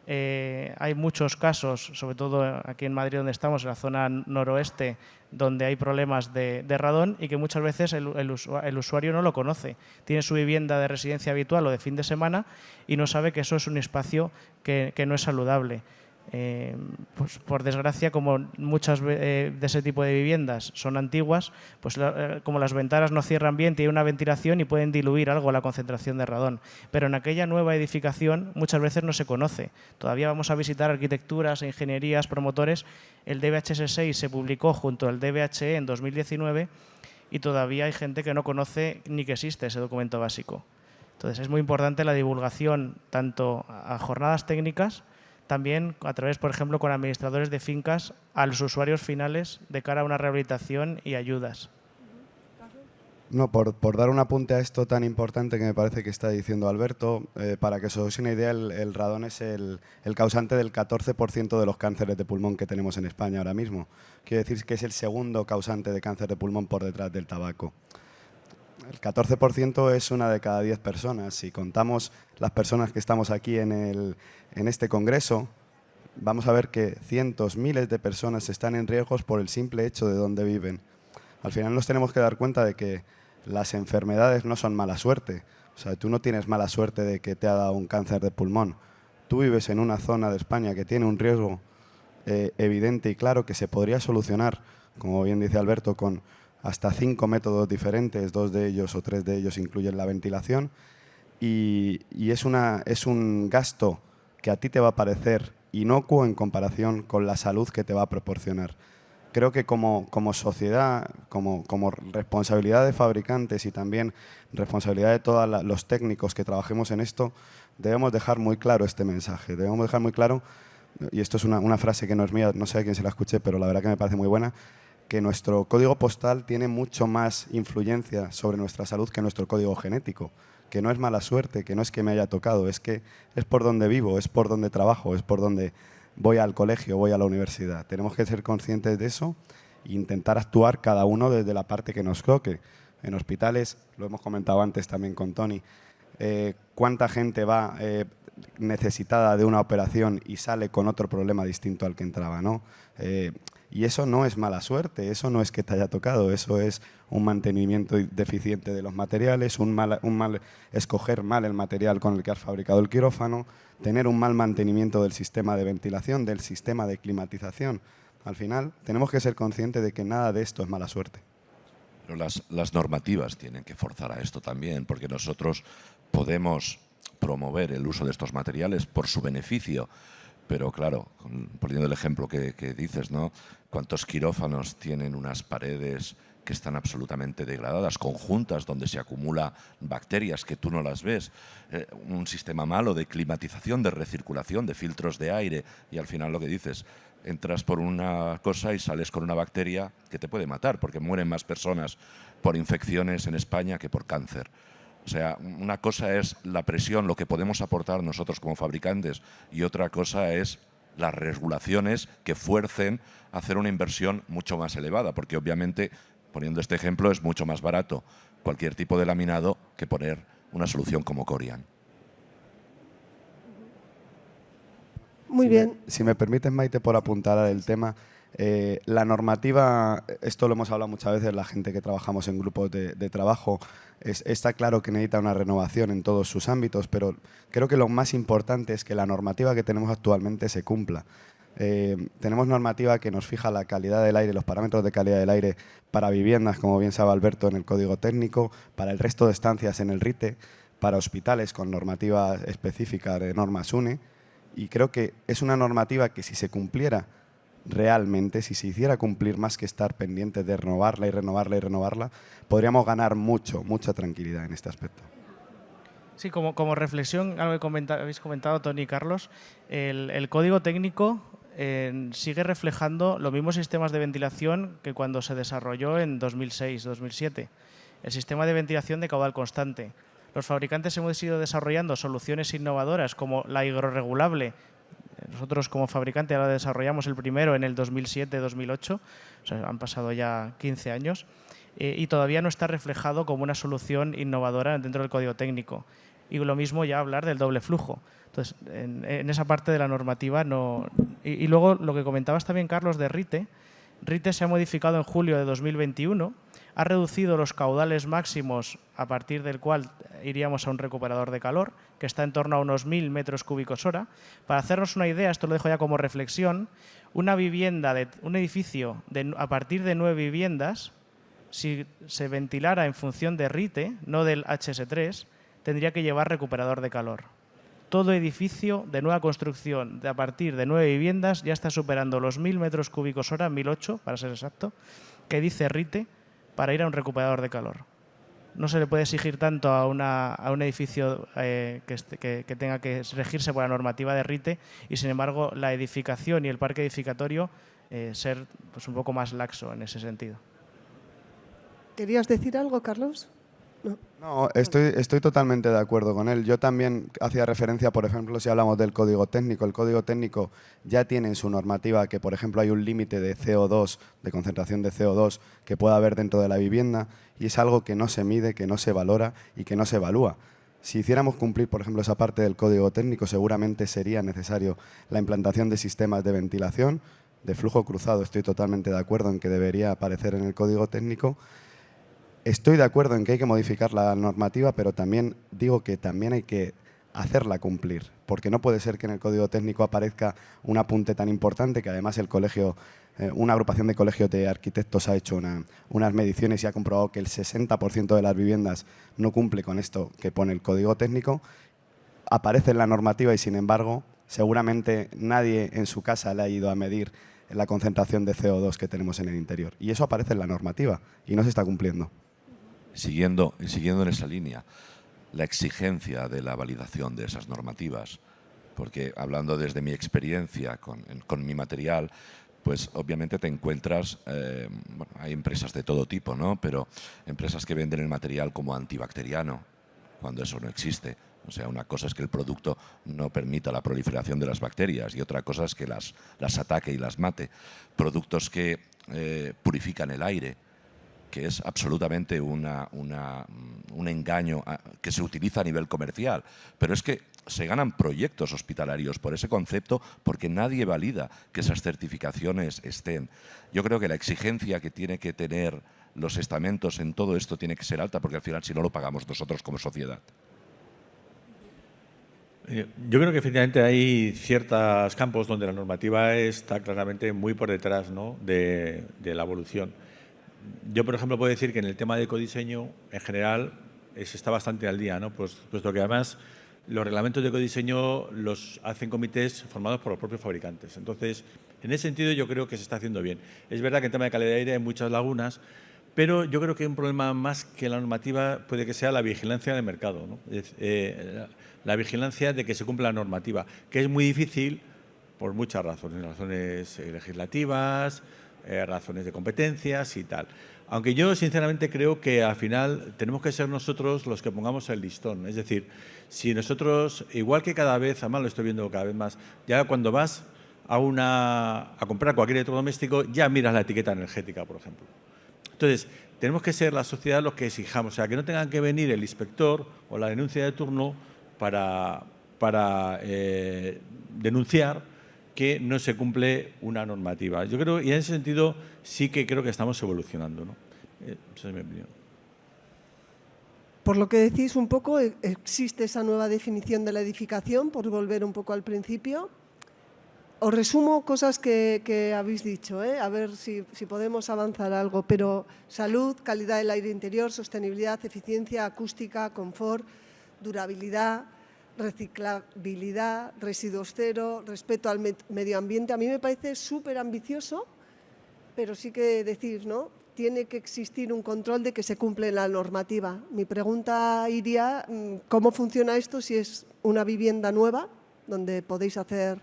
Hay muchos casos, sobre todo aquí en Madrid donde estamos, en la zona noroeste, donde hay problemas de radón y que muchas veces el usuario no lo conoce. Tiene su vivienda de residencia habitual o de fin de semana y no sabe que eso es un espacio que no es saludable. Pues por desgracia, como muchas de ese tipo de viviendas son antiguas, pues como las ventanas no cierran bien, tiene una ventilación y pueden diluir algo la concentración de radón. Pero en aquella nueva edificación muchas veces no se conoce. Todavía vamos a visitar arquitecturas, ingenierías, promotores. El DBHS6 se publicó junto al DBHE en 2019 y todavía hay gente que no conoce ni que existe ese documento básico. Entonces es muy importante la divulgación tanto a jornadas técnicas, también a través, por ejemplo, con administradores de fincas a los usuarios finales de cara a una rehabilitación y ayudas. No, por dar un apunte a esto tan importante que me parece que está diciendo Alberto, para que os hagáis una idea, el radón es el causante del 14% de los cánceres de pulmón que tenemos en España ahora mismo. Quiere decir que es el segundo causante de cáncer de pulmón por detrás del tabaco. El 14% es una de cada 10 personas. Si contamos las personas que estamos aquí en este congreso, vamos a ver que cientos, miles de personas están en riesgos por el simple hecho de dónde viven. Al final nos tenemos que dar cuenta de que las enfermedades no son mala suerte. O sea, tú no tienes mala suerte de que te ha dado un cáncer de pulmón. Tú vives en una zona de España que tiene un riesgo evidente y claro que se podría solucionar, como bien dice Alberto, con hasta 5 métodos diferentes, 2 de ellos o 3 de ellos incluyen la ventilación, y es un gasto que a ti te va a parecer inocuo en comparación con la salud que te va a proporcionar. Creo que como sociedad, como responsabilidad de fabricantes y también responsabilidad de todos los técnicos que trabajemos en esto, debemos dejar muy claro este mensaje. Debemos dejar muy claro, y esto es una frase que no es mía, no sé a quién se la escuché, pero la verdad que me parece muy buena, que nuestro código postal tiene mucho más influencia sobre nuestra salud que nuestro código genético, que no es mala suerte, que no es que me haya tocado, es que es por donde vivo, es por donde trabajo, es por donde voy al colegio, voy a la universidad. Tenemos que ser conscientes de eso e intentar actuar cada uno desde la parte que nos toque. En hospitales, lo hemos comentado antes también con Tony, cuánta gente va necesitada de una operación y sale con otro problema distinto al que entraba, ¿no? Y eso no es mala suerte, eso no es que te haya tocado, eso es un mantenimiento deficiente de los materiales, escoger mal el material con el que has fabricado el quirófano, tener un mal mantenimiento del sistema de ventilación, del sistema de climatización. Al final, tenemos que ser conscientes de que nada de esto es mala suerte. Pero las normativas tienen que forzar a esto también, porque nosotros podemos promover el uso de estos materiales por su beneficio, pero claro, poniendo el ejemplo que dices, ¿no? ¿Cuántos quirófanos tienen unas paredes que están absolutamente degradadas, conjuntas, donde se acumula bacterias que tú no las ves? Un sistema malo de climatización, de recirculación, de filtros de aire, y al final lo que dices, entras por una cosa y sales con una bacteria que te puede matar, porque mueren más personas por infecciones en España que por cáncer. O sea, una cosa es la presión, lo que podemos aportar nosotros como fabricantes, y otra cosa es las regulaciones que fuercen a hacer una inversión mucho más elevada, porque obviamente, poniendo este ejemplo, es mucho más barato cualquier tipo de laminado que poner una solución como Corian. Muy bien. Si me permites, Maite, por apuntar el tema, la normativa, esto lo hemos hablado muchas veces, la gente que trabajamos en grupos de trabajo, está claro que necesita una renovación en todos sus ámbitos, pero creo que lo más importante es que la normativa que tenemos actualmente se cumpla. Tenemos normativa que nos fija la calidad del aire, los parámetros de calidad del aire para viviendas, como bien sabe Alberto, en el Código Técnico, para el resto de estancias en el RITE, para hospitales con normativa específica de normas UNE, y creo que es una normativa que si se cumpliera realmente, si se hiciera cumplir más que estar pendientes de renovarla y renovarla y renovarla, podríamos ganar mucha tranquilidad en este aspecto. Sí, como reflexión, algo que habéis comentado Tony y Carlos, el código técnico sigue reflejando los mismos sistemas de ventilación que cuando se desarrolló en 2006-2007. El sistema de ventilación de caudal constante. Los fabricantes hemos ido desarrollando soluciones innovadoras como la higrorregulable. Nosotros como fabricante ahora desarrollamos el primero en el 2007-2008, o sea, han pasado ya 15 años, y todavía no está reflejado como una solución innovadora dentro del código técnico. Y lo mismo ya hablar del doble flujo. Entonces, en esa parte de la normativa no... Y luego lo que comentabas también, Carlos, de RITE. RITE se ha modificado en julio de 2021, ha reducido los caudales máximos a partir del cual iríamos a un recuperador de calor, que está en torno a unos 1000 metros cúbicos hora. Para hacernos una idea, esto lo dejo ya como reflexión, una vivienda, un edificio a partir de 9 viviendas, si se ventilara en función de RITE, no del HS3, tendría que llevar recuperador de calor. Todo edificio de nueva construcción a partir de 9 viviendas ya está superando los 1000 metros cúbicos hora, 1008 para ser exacto, que dice RITE, para ir a un recuperador de calor. No se le puede exigir tanto a un edificio que tenga que regirse por la normativa de RITE y, sin embargo, la edificación y el parque edificatorio ser pues, un poco más laxo en ese sentido. ¿Querías decir algo, Carlos? No, estoy totalmente de acuerdo con él. Yo también hacía referencia, por ejemplo, si hablamos del código técnico. El código técnico ya tiene en su normativa que, por ejemplo, hay un límite de CO2, de concentración de CO2 que pueda haber dentro de la vivienda, y es algo que no se mide, que no se valora y que no se evalúa. Si hiciéramos cumplir, por ejemplo, esa parte del código técnico, seguramente sería necesario la implantación de sistemas de ventilación, de flujo cruzado. Estoy totalmente de acuerdo en que debería aparecer en el código técnico. Estoy de acuerdo en que hay que modificar la normativa, pero también digo que también hay que hacerla cumplir, porque no puede ser que en el código técnico aparezca un apunte tan importante, que además el colegio, una agrupación de colegios de arquitectos ha hecho unas mediciones y ha comprobado que el 60% de las viviendas no cumple con esto que pone el código técnico. Aparece en la normativa y, sin embargo, seguramente nadie en su casa le ha ido a medir la concentración de CO2 que tenemos en el interior. Y eso aparece en la normativa y no se está cumpliendo. Siguiendo en esa línea, la exigencia de la validación de esas normativas, porque hablando desde mi experiencia con mi material, pues obviamente te encuentras, bueno, hay empresas de todo tipo, ¿no? Pero empresas que venden el material como antibacteriano, cuando eso no existe. O sea, una cosa es que el producto no permita la proliferación de las bacterias y otra cosa es que las ataque y las mate. Productos que purifican el aire, que es absolutamente un engaño que se utiliza a nivel comercial. Pero es que se ganan proyectos hospitalarios por ese concepto porque nadie valida que esas certificaciones estén. Yo creo que la exigencia que tiene que tener los estamentos en todo esto tiene que ser alta, porque al final si no lo pagamos nosotros como sociedad. Yo creo que efectivamente hay ciertos campos donde la normativa está claramente muy por detrás, ¿no?, de la evolución. Yo, por ejemplo, puedo decir que en el tema de ecodiseño, en general, se está bastante al día, ¿no? Puesto que además los reglamentos de ecodiseño los hacen comités formados por los propios fabricantes. Entonces, en ese sentido yo creo que se está haciendo bien. Es verdad que en tema de calidad de aire hay muchas lagunas, pero yo creo que un problema más que la normativa puede que sea la vigilancia del mercado, ¿no? La vigilancia de que se cumpla la normativa, que es muy difícil por muchas razones, razones legislativas, razones de competencias y tal. Aunque yo sinceramente creo que al final tenemos que ser nosotros los que pongamos el listón. Es decir, si nosotros, igual que cada vez, además lo estoy viendo cada vez más, ya cuando vas a comprar cualquier electrodoméstico, ya miras la etiqueta energética, por ejemplo. Entonces, tenemos que ser la sociedad los que exijamos, o sea, que no tengan que venir el inspector o la denuncia de turno para denunciar que no se cumple una normativa. Yo creo, y en ese sentido sí que creo que estamos evolucionando, ¿no? Esa es mi opinión. Por lo que decís un poco, existe esa nueva definición de la edificación, por volver un poco al principio. Os resumo cosas que habéis dicho, a ver si podemos avanzar algo, pero salud, calidad del aire interior, sostenibilidad, eficiencia, acústica, confort, durabilidad, reciclabilidad, residuos cero, respeto al medio ambiente. A mí me parece súper ambicioso, pero sí que decís, ¿no?, tiene que existir un control de que se cumple la normativa. Mi pregunta iría, ¿cómo funciona esto si es una vivienda nueva, donde podéis hacer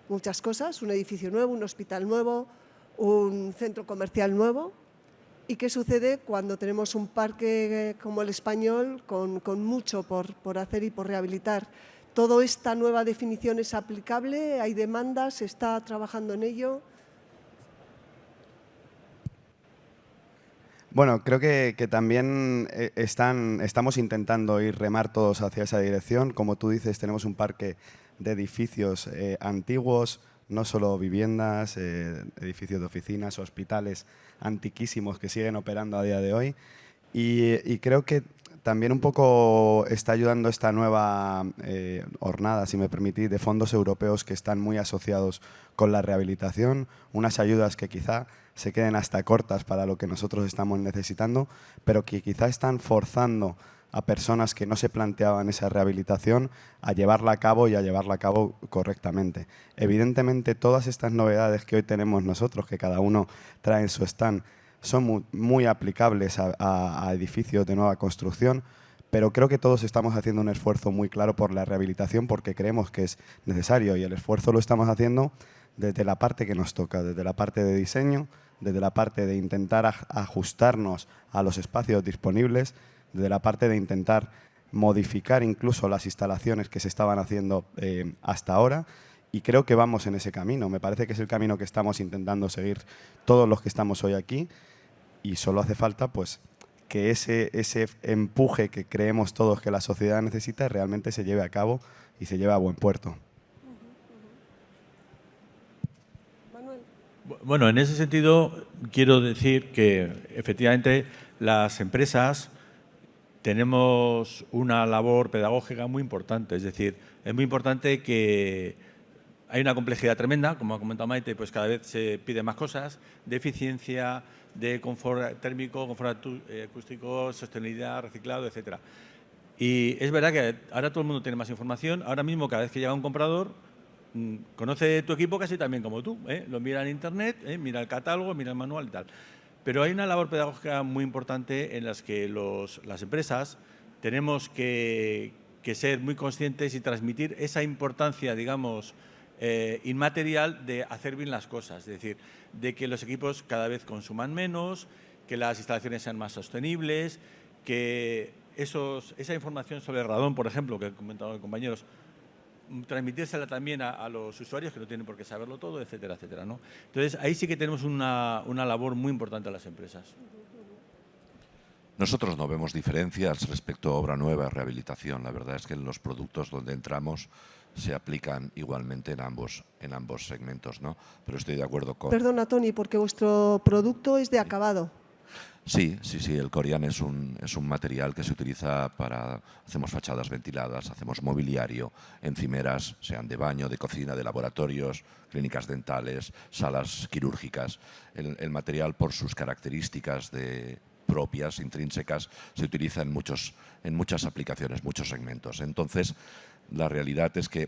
muchas cosas, un edificio nuevo, un hospital nuevo, un centro comercial nuevo? ¿Y qué sucede cuando tenemos un parque como el español con mucho por hacer y por rehabilitar? ¿Toda esta nueva definición es aplicable? ¿Hay demandas? ¿Se está trabajando en ello? Bueno, creo que también estamos intentando remar todos hacia esa dirección. Como tú dices, tenemos un parque de edificios antiguos, no solo viviendas, edificios de oficinas, hospitales antiquísimos que siguen operando a día de hoy. Y creo que también un poco está ayudando esta nueva hornada, si me permitís, de fondos europeos que están muy asociados con la rehabilitación, unas ayudas que quizá se queden hasta cortas para lo que nosotros estamos necesitando, pero que quizá están forzando a personas que no se planteaban esa rehabilitación a llevarla a cabo y a llevarla a cabo correctamente. Evidentemente, todas estas novedades que hoy tenemos nosotros, que cada uno trae en su stand, son muy aplicables a edificios de nueva construcción, pero creo que todos estamos haciendo un esfuerzo muy claro por la rehabilitación porque creemos que es necesario y el esfuerzo lo estamos haciendo desde la parte que nos toca, desde la parte de diseño, desde la parte de intentar ajustarnos a los espacios disponibles, desde la parte de intentar modificar incluso las instalaciones que se estaban haciendo hasta ahora, y creo que vamos en ese camino. Me parece que es el camino que estamos intentando seguir todos los que estamos hoy aquí, y solo hace falta pues, que ese empuje que creemos todos que la sociedad necesita realmente se lleve a cabo y se lleve a buen puerto. Bueno, en ese sentido quiero decir que efectivamente las empresas tenemos una labor pedagógica muy importante. Es decir, es muy importante que hay una complejidad tremenda, como ha comentado Maite, pues cada vez se piden más cosas, de eficiencia, de confort térmico, confort acústico, sostenibilidad, reciclado, etcétera. Y es verdad que ahora todo el mundo tiene más información. Ahora mismo, cada vez que llega un comprador, conoce tu equipo casi también como tú. Lo mira en Internet, mira el catálogo, mira el manual y tal. Pero hay una labor pedagógica muy importante en las que las empresas tenemos que ser muy conscientes y transmitir esa importancia, digamos, inmaterial de hacer bien las cosas. Es decir, de que los equipos cada vez consuman menos, que las instalaciones sean más sostenibles, que esa información sobre el radón, por ejemplo, que han comentado los compañeros, transmitírsela también a los usuarios, que no tienen por qué saberlo todo, etcétera, etcétera, ¿no? Entonces, ahí sí que tenemos una labor muy importante en las empresas. Nosotros no vemos diferencias respecto a obra nueva, rehabilitación. La verdad es que en los productos donde entramos se aplican igualmente en ambos segmentos, ¿no? Pero estoy de acuerdo con... Perdona, Tony, porque vuestro producto es de acabado. Sí, el Corian es un material que se utiliza para... Hacemos fachadas ventiladas, hacemos mobiliario, encimeras, sean de baño, de cocina, de laboratorios, clínicas dentales, salas quirúrgicas. El material, por sus características propias, intrínsecas, se utiliza en muchas aplicaciones, muchos segmentos. Entonces, la realidad es que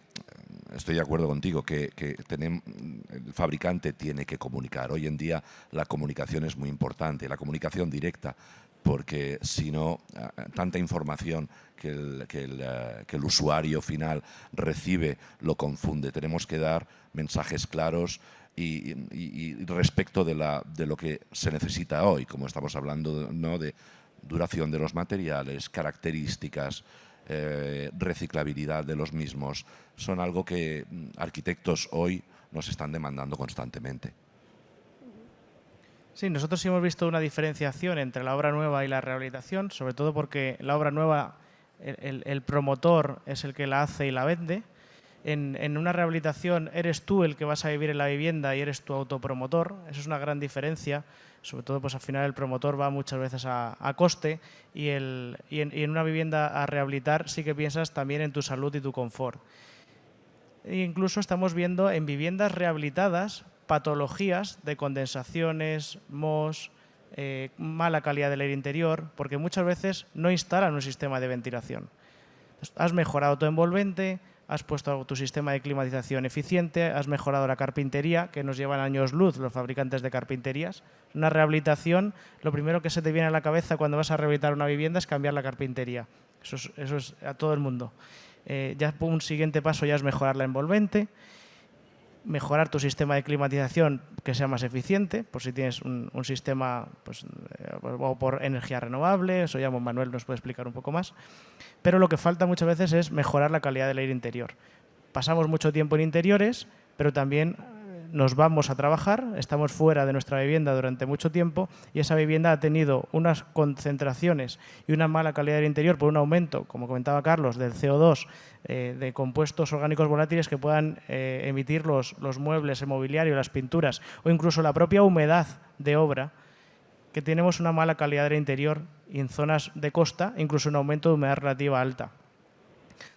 estoy de acuerdo contigo que el fabricante tiene que comunicar. Hoy en día la comunicación es muy importante, la comunicación directa, porque si no, tanta información que el usuario final recibe lo confunde. Tenemos que dar mensajes claros y respecto de lo que se necesita hoy, como estamos hablando, ¿no?, de duración de los materiales, características, reciclabilidad de los mismos, son algo que arquitectos hoy nos están demandando constantemente. Sí, nosotros sí hemos visto una diferenciación entre la obra nueva y la rehabilitación, sobre todo porque la obra nueva, el promotor es el que la hace y la vende. En una rehabilitación eres tú el que vas a vivir en la vivienda y eres tu autopromotor. Eso es una gran diferencia. Sobre todo, pues al final el promotor va muchas veces a coste y en una vivienda a rehabilitar sí que piensas también en tu salud y tu confort. E incluso estamos viendo en viviendas rehabilitadas patologías de condensaciones, mohos, mala calidad del aire interior, porque muchas veces no instalan un sistema de ventilación. Entonces, has mejorado tu envolvente, has puesto tu sistema de climatización eficiente, has mejorado la carpintería, que nos llevan años luz los fabricantes de carpinterías. Una rehabilitación, lo primero que se te viene a la cabeza cuando vas a rehabilitar una vivienda es cambiar la carpintería. Eso es a todo el mundo. Ya un siguiente paso ya es mejorar la envolvente, mejorar tu sistema de climatización que sea más eficiente, por si tienes un sistema pues, o por energía renovable, eso ya Manuel nos puede explicar un poco más. Pero lo que falta muchas veces es mejorar la calidad del aire interior. Pasamos mucho tiempo en interiores, pero también nos vamos a trabajar, estamos fuera de nuestra vivienda durante mucho tiempo y esa vivienda ha tenido unas concentraciones y una mala calidad del interior por un aumento, como comentaba Carlos, del CO2, de compuestos orgánicos volátiles que puedan emitir los muebles, el mobiliario, las pinturas o incluso la propia humedad de obra, que tenemos una mala calidad del interior y en zonas de costa incluso un aumento de humedad relativa alta.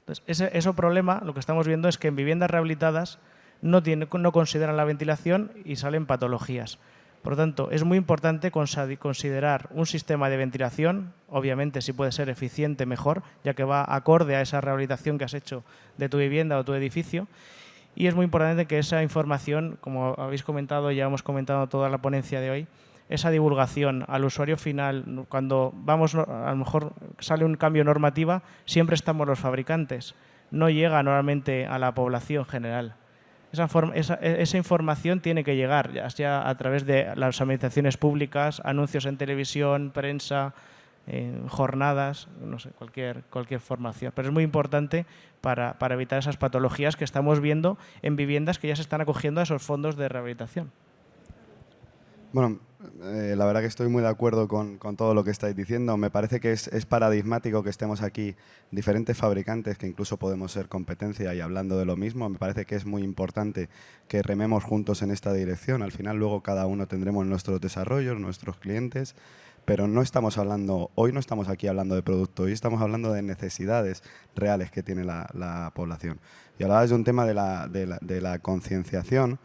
Entonces, ese problema, lo que estamos viendo es que en viviendas rehabilitadas no consideran la ventilación y salen patologías. Por lo tanto, es muy importante considerar un sistema de ventilación, obviamente si puede ser eficiente mejor, ya que va acorde a esa rehabilitación que has hecho de tu vivienda o tu edificio. Y es muy importante que esa información, como habéis comentado, ya hemos comentado toda la ponencia de hoy, esa divulgación al usuario final, cuando vamos, a lo mejor sale un cambio normativa, siempre estamos los fabricantes, no llega normalmente a la población general. Esa información tiene que llegar, ya sea a través de las administraciones públicas, anuncios en televisión, prensa, jornadas, no sé, cualquier formación. Pero es muy importante para evitar esas patologías que estamos viendo en viviendas que ya se están acogiendo a esos fondos de rehabilitación. Bueno, la verdad que estoy muy de acuerdo con todo lo que estáis diciendo. Me parece que es paradigmático que estemos aquí diferentes fabricantes que incluso podemos ser competencia y hablando de lo mismo. Me parece que es muy importante que rememos juntos en esta dirección. Al final luego cada uno tendremos nuestros desarrollos, nuestros clientes, pero hoy no estamos aquí hablando de producto, hoy estamos hablando de necesidades reales que tiene la población. Y hablabas de un tema de la concienciación.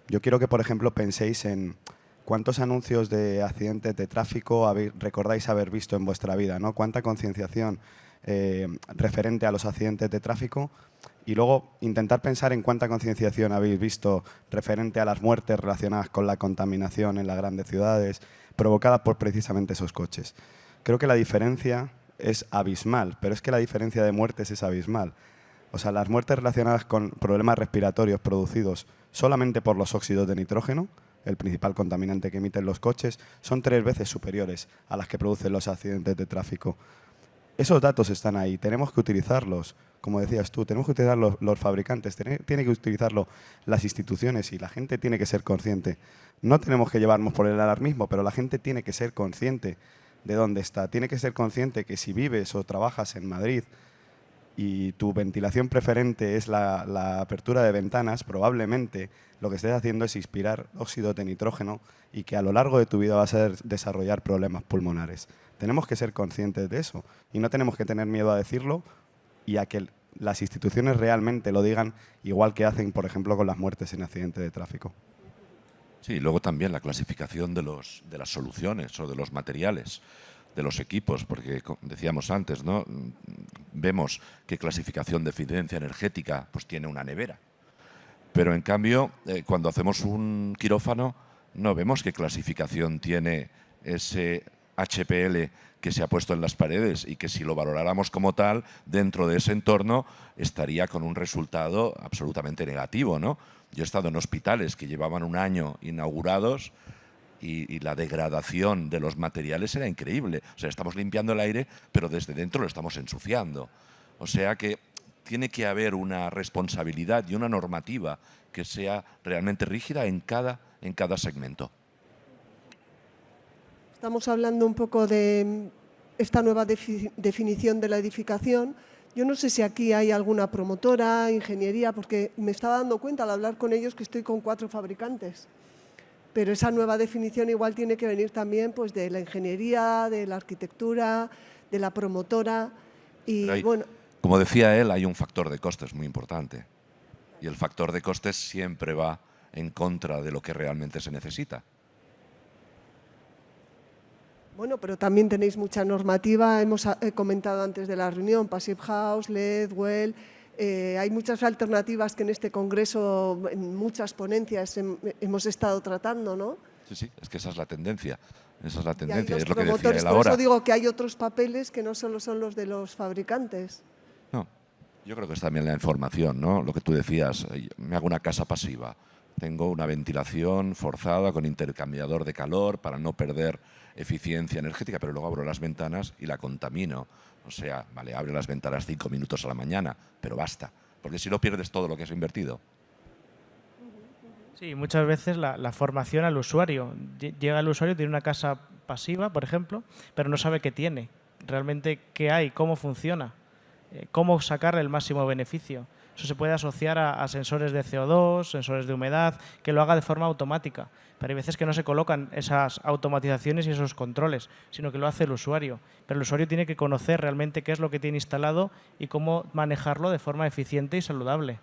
Yo quiero que, por ejemplo, penséis en cuántos anuncios de accidentes de tráfico recordáis haber visto en vuestra vida, ¿no? Cuánta concienciación referente a los accidentes de tráfico, y luego intentar pensar en cuánta concienciación habéis visto referente a las muertes relacionadas con la contaminación en las grandes ciudades provocadas por precisamente esos coches. Creo que la diferencia es abismal, pero es que la diferencia de muertes es abismal. O sea, las muertes relacionadas con problemas respiratorios producidos solamente por los óxidos de nitrógeno, el principal contaminante que emiten los coches, son 3 veces superiores a las que producen los accidentes de tráfico. Esos datos están ahí, tenemos que utilizarlos, como decías tú, tenemos que utilizarlos los fabricantes, tiene que utilizarlo las instituciones y la gente tiene que ser consciente. No tenemos que llevarnos por el alarmismo, pero la gente tiene que ser consciente de dónde está. Tiene que ser consciente que si vives o trabajas en Madrid y tu ventilación preferente es la apertura de ventanas, probablemente lo que estés haciendo es inspirar óxido de nitrógeno y que a lo largo de tu vida vas a desarrollar problemas pulmonares. Tenemos que ser conscientes de eso y no tenemos que tener miedo a decirlo y a que las instituciones realmente lo digan, igual que hacen, por ejemplo, con las muertes en accidentes de tráfico. Sí, y luego también la clasificación de las soluciones o de los materiales, de los equipos, porque decíamos antes, ¿no? Vemos qué clasificación de eficiencia energética pues tiene una nevera, pero en cambio cuando hacemos un quirófano no vemos qué clasificación tiene ese HPL que se ha puesto en las paredes y que si lo valoráramos como tal, dentro de ese entorno estaría con un resultado absolutamente negativo, ¿no? Yo he estado en hospitales que llevaban un año inaugurados y la degradación de los materiales era increíble. O sea, estamos limpiando el aire, pero desde dentro lo estamos ensuciando. O sea que tiene que haber una responsabilidad y una normativa que sea realmente rígida en cada segmento. Estamos hablando un poco de esta nueva definición de la edificación. Yo no sé si aquí hay alguna promotora, ingeniería, porque me estaba dando cuenta al hablar con ellos que estoy con 4 fabricantes. Pero esa nueva definición igual tiene que venir también pues, de la ingeniería, de la arquitectura, de la promotora. Y, bueno, como decía él, hay un factor de costes muy importante. Y el factor de costes siempre va en contra de lo que realmente se necesita. Bueno, pero también tenéis mucha normativa, hemos comentado antes de la reunión, Passive House, LED, WELL, hay muchas alternativas que en este congreso, en muchas ponencias hemos estado tratando, ¿no? Sí, es que esa es la tendencia, es lo que decía él ahora. Por eso digo que hay otros papeles que no solo son los de los fabricantes. No, yo creo que es también la información, ¿no? Lo que tú decías, me hago una casa pasiva, tengo una ventilación forzada con intercambiador de calor para no perder eficiencia energética, pero luego abro las ventanas y la contamino. O sea, vale, abre las ventanas 5 minutos a la mañana, pero basta, porque si no pierdes todo lo que has invertido. Sí, muchas veces la formación al usuario. Llega el usuario, tiene una casa pasiva, por ejemplo, pero no sabe qué tiene, realmente qué hay, cómo funciona, cómo sacarle el máximo beneficio. Eso se puede asociar a sensores de CO2, sensores de humedad, que lo haga de forma automática. Pero hay veces que no se colocan esas automatizaciones y esos controles, sino que lo hace el usuario. Pero el usuario tiene que conocer realmente qué es lo que tiene instalado y cómo manejarlo de forma eficiente y saludable.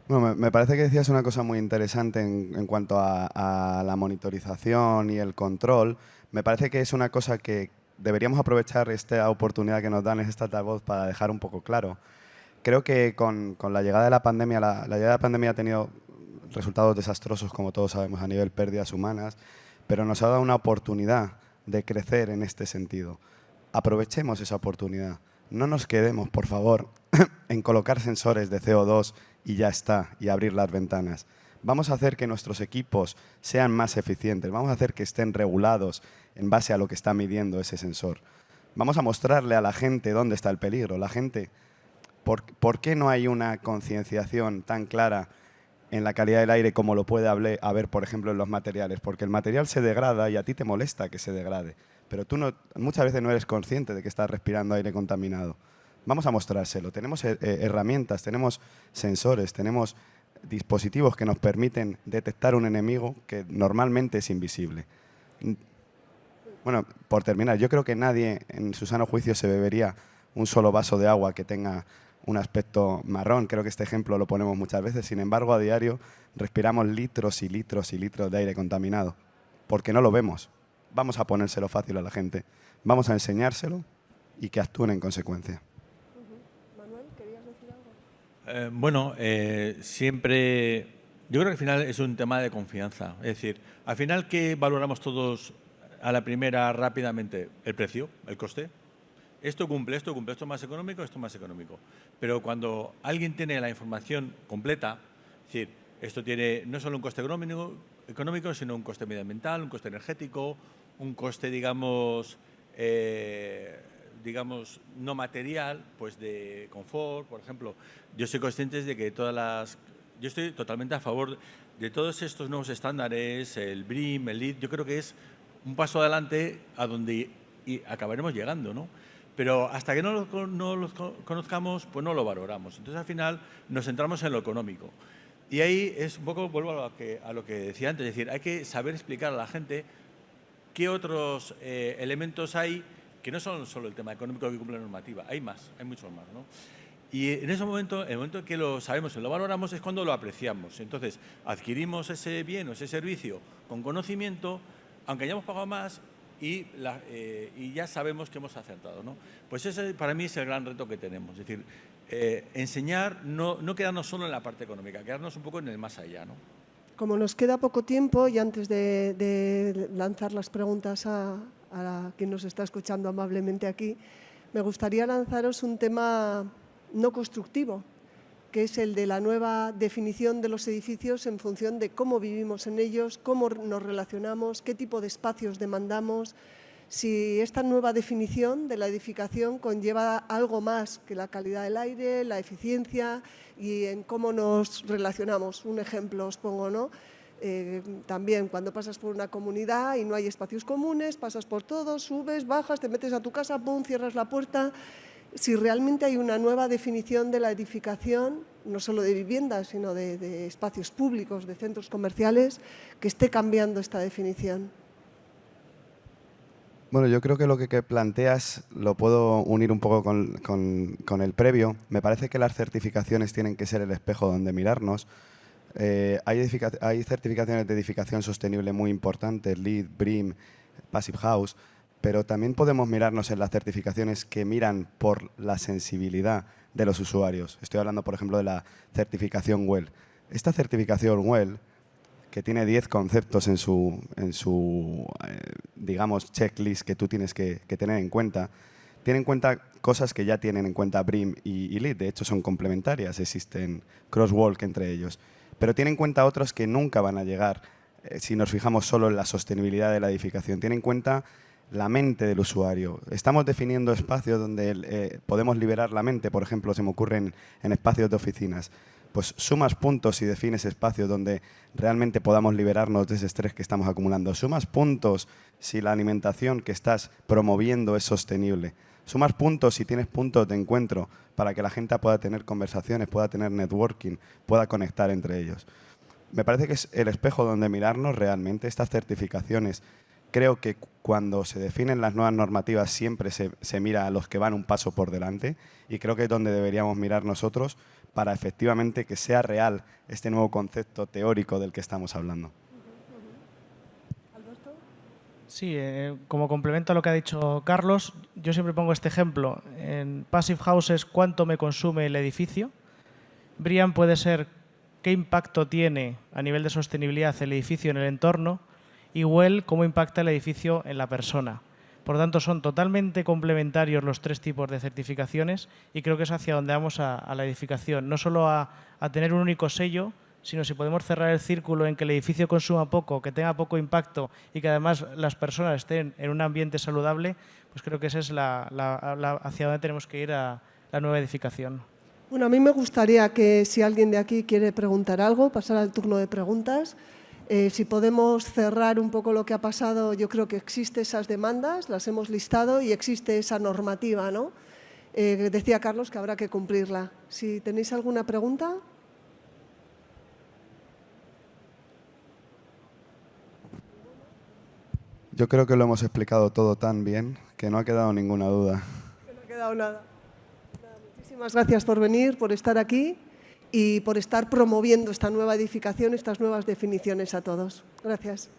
Bueno, me parece que decías una cosa muy interesante en cuanto a la monitorización y el control. Me parece que es una cosa que deberíamos aprovechar esta oportunidad que nos dan esta altavoz para dejar un poco claro. Creo que con la llegada de la pandemia, la llegada de la pandemia ha tenido resultados desastrosos, como todos sabemos, a nivel pérdidas humanas, pero nos ha dado una oportunidad de crecer en este sentido. Aprovechemos esa oportunidad. No nos quedemos, por favor, en colocar sensores de CO2 y ya está, y abrir las ventanas. Vamos a hacer que nuestros equipos sean más eficientes, vamos a hacer que estén regulados en base a lo que está midiendo ese sensor. Vamos a mostrarle a la gente dónde está el peligro. La gente, ¿por qué no hay una concienciación tan clara en la calidad del aire como lo puede haber, por ejemplo, en los materiales? Porque el material se degrada y a ti te molesta que se degrade, pero tú muchas veces no eres consciente de que estás respirando aire contaminado. Vamos a mostrárselo. Tenemos herramientas, tenemos sensores, tenemos dispositivos que nos permiten detectar un enemigo que normalmente es invisible. Bueno, por terminar, yo creo que nadie en su sano juicio se bebería un solo vaso de agua que tenga un aspecto marrón. Creo que este ejemplo lo ponemos muchas veces. Sin embargo, a diario respiramos litros y litros y litros de aire contaminado, porque no lo vemos. Vamos a ponérselo fácil a la gente. Vamos a enseñárselo y que actúen en consecuencia. Manuel, ¿querías decir algo? Bueno, siempre, yo creo que al final es un tema de confianza. Es decir, al final, ¿qué valoramos todos a la primera rápidamente? El precio, el coste. Esto cumple, esto es más económico, esto más económico. Pero cuando alguien tiene la información completa, es decir, esto tiene no solo un coste económico, sino un coste medioambiental, un coste energético, un coste, digamos, no material, pues de confort, por ejemplo. Yo soy consciente de que yo estoy totalmente a favor de todos estos nuevos estándares, el BREEAM, el LEED. Yo creo que es un paso adelante a donde acabaremos llegando, ¿no? Pero hasta que no los conozcamos, pues no lo valoramos. Entonces, al final, nos centramos en lo económico. Y ahí es un poco, vuelvo a lo que decía antes, es decir, hay que saber explicar a la gente qué otros elementos hay que no son solo el tema económico que cumple la normativa. Hay más, hay muchos más, ¿no? Y en ese momento, en el momento en que lo sabemos y lo valoramos, es cuando lo apreciamos. Entonces, adquirimos ese bien o ese servicio con conocimiento, aunque hayamos pagado más, y ya sabemos que hemos acertado, ¿no? Pues ese para mí es el gran reto que tenemos, es decir, enseñar, no quedarnos solo en la parte económica, quedarnos un poco en el más allá, ¿no? Como nos queda poco tiempo y antes de lanzar las preguntas a quien nos está escuchando amablemente aquí, me gustaría lanzaros un tema no constructivo, que es el de la nueva definición de los edificios en función de cómo vivimos en ellos, cómo nos relacionamos, qué tipo de espacios demandamos, si esta nueva definición de la edificación conlleva algo más que la calidad del aire, la eficiencia y en cómo nos relacionamos. Un ejemplo os pongo, ¿no? También cuando pasas por una comunidad y no hay espacios comunes, pasas por todos, subes, bajas, te metes a tu casa, pum, cierras la puerta. Si realmente hay una nueva definición de la edificación, no solo de viviendas, sino de espacios públicos, de centros comerciales, que esté cambiando esta definición. Bueno, yo creo que lo que planteas lo puedo unir un poco con el previo. Me parece que las certificaciones tienen que ser el espejo donde mirarnos. Hay certificaciones de edificación sostenible muy importantes, LEED, BREEAM, Passive House, pero también podemos mirarnos en las certificaciones que miran por la sensibilidad de los usuarios. Estoy hablando, por ejemplo, de la certificación WELL. Esta certificación WELL, que tiene 10 conceptos en su digamos, checklist que tú tienes que tener en cuenta, tiene en cuenta cosas que ya tienen en cuenta BREEAM y LEED. De hecho, son complementarias, existen crosswalk entre ellos. Pero tiene en cuenta otros que nunca van a llegar si nos fijamos solo en la sostenibilidad de la edificación. Tiene en cuenta la mente del usuario. Estamos definiendo espacios donde podemos liberar la mente, por ejemplo, se me ocurren en espacios de oficinas. Pues sumas puntos y defines espacios donde realmente podamos liberarnos de ese estrés que estamos acumulando. Sumas puntos si la alimentación que estás promoviendo es sostenible. Sumas puntos si tienes puntos de encuentro para que la gente pueda tener conversaciones, pueda tener networking, pueda conectar entre ellos. Me parece que es el espejo donde mirarnos realmente. Estas certificaciones, creo que cuando se definen las nuevas normativas siempre se mira a los que van un paso por delante y creo que es donde deberíamos mirar nosotros para efectivamente que sea real este nuevo concepto teórico del que estamos hablando. ¿Alberto? Sí, como complemento a lo que ha dicho Carlos, yo siempre pongo este ejemplo. En Passive Houses, ¿cuánto me consume el edificio? BREEAM puede ser qué impacto tiene a nivel de sostenibilidad el edificio en el entorno y WELL, cómo impacta el edificio en la persona. Por lo tanto, son totalmente complementarios los tres tipos de certificaciones y creo que es hacia donde vamos a la edificación. No solo a tener un único sello, sino si podemos cerrar el círculo en que el edificio consuma poco, que tenga poco impacto y que además las personas estén en un ambiente saludable, pues creo que esa es hacia donde tenemos que ir a la nueva edificación. Bueno, a mí me gustaría que si alguien de aquí quiere preguntar algo, pasar al turno de preguntas. Si podemos cerrar un poco lo que ha pasado, yo creo que existen esas demandas, las hemos listado y existe esa normativa, ¿no? Decía Carlos que habrá que cumplirla. Si tenéis alguna pregunta. Yo creo que lo hemos explicado todo tan bien que no ha quedado ninguna duda. No ha quedado nada. Muchísimas gracias por venir, por estar aquí y por estar promoviendo esta nueva edificación, estas nuevas definiciones a todos. Gracias.